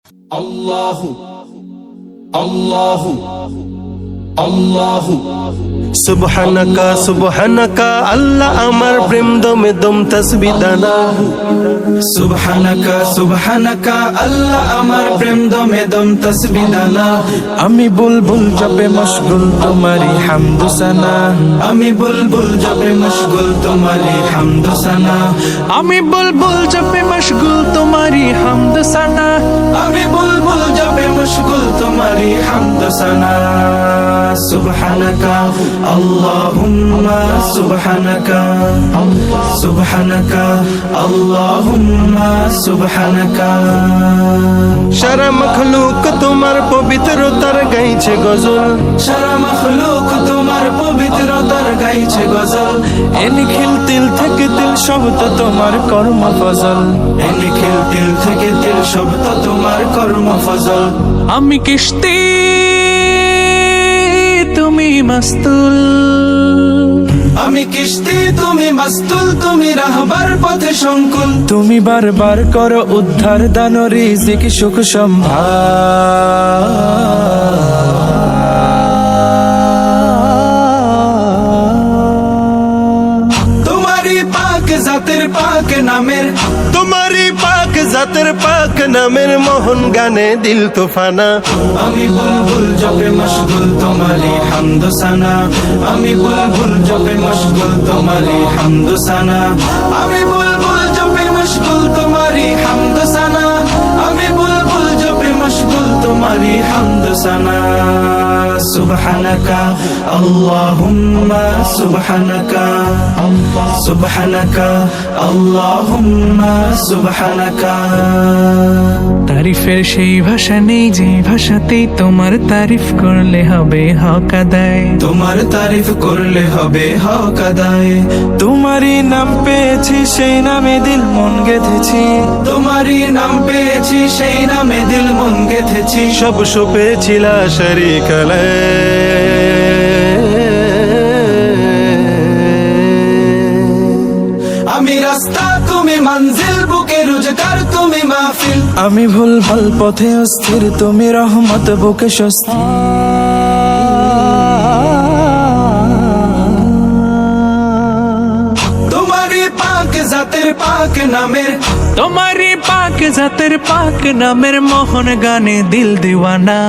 আল্লাহু আল্লাহু আল্লাহু সুবহানাকা সুবহানাকা আল্লাহ আমার প্রেম দমে দম তসবিহ দানা। সুবহানাকা সুবহানাকা আল্লাহ আমার প্রেম দমে দম তসবিহ দানা। আমি বুলবুল জপে মশগুল তোমারি হামদু সানা। আমি বুলবুল জপে মশগুল তোমারি হামদু সানা। আমি বুলবুল জপে মশগুল তোমারি হামদু সানা। আমি বুলবুল জপে মশগুল তোমারি হামদু সানা। সুবহানাকা আল্লাহুম্মা সুবহানাকা সুবহানাকা আল্লাহুম্মা সুবহানাকা। সারা মখলুক তোমার পবিত্রতার গাইছে গজল। সারা মখলুক তোমার পবিত্রতার গাইছে গজল। এ নিখিল তিল থেকে তিল সব তো তোমার কর্ম ফজল। এ নিখিল তিল থেকে তিল সব তো তোমার কর্ম ফজল। আমি কিস্তি তুমি মাস্তুল। আমি কিস্তি তুমি মাস্তুল, তুমি রাহবার পথে সংকুল। তুমি বারবার করো উদ্ধার দান রিজিক সুখ সম্ভার। তোমারি পাক জাতের পাক নামের, তোমারি পাক জাতের পাক নামের মোহন গানে দিল তোফানা। আমি বুলবুল জপে মশগুল তোমারি হামদু সানা। আমি বুলবুল জপে মশগুল তোমারি হামদু সানা। আমি বুলবুল জপে মশগুল তোমারি হামদু সানা। আমি বুলবুল জপে মশগুল তোমারি হামদু সানা। সুবহানাকা আল্লাহুম্মা সুবহানাকা সুবহানাকা আল্লাহুম্মা সুবহানাকা। তারিফের সেই ভাষা নেই যে ভাষাতেই তোমার তারিফ করলে হবে হক আদায়। তোমার তারিফ করলে হবে হক আদায়। তোমারই নাম পেয়েছি সেই নামে দিল মন গেঁথেছি। তোমারই নাম পেয়েছি সেই নামে দিল মন গেঁথেছি। সব পেয়েছিল শরীক লে। আমি রাস্তা তুমি মঞ্জিল, বুকে রোজগার তুমি মাহফিল। আমি ভুল ভাল পথে অস্থির, তুমি রহমত বুকে স্বস্তি। তোমারই পাক জাতের পাক নামের, তোমারই পাক জাতের পাক নামের মোহন গানে দিল দিওয়ানা।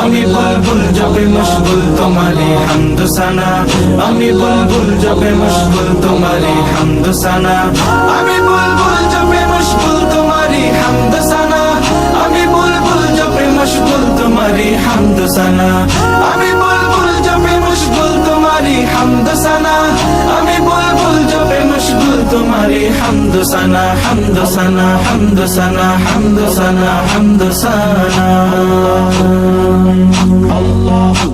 আমি বুলবুল জপে মশগুল তোমারি হামদু সানা। আমি বুলবুল জপে মশগুল তোমারি হামদু সানা। আমি বুলবুল জপে মশগুল তোমারি হামদু সানা। আমি বুলবুল জপে মশগুল তোমারি হামদু সানা। আমি বুলবুল জপে মশগুল তোমারি হামদু সানা। আমি বুলবুল জপে মশগুল তোমারি হামদু সানা। হামদু সানা হামদু সানা হামদু সানা হামদু সানা। আল্লাহু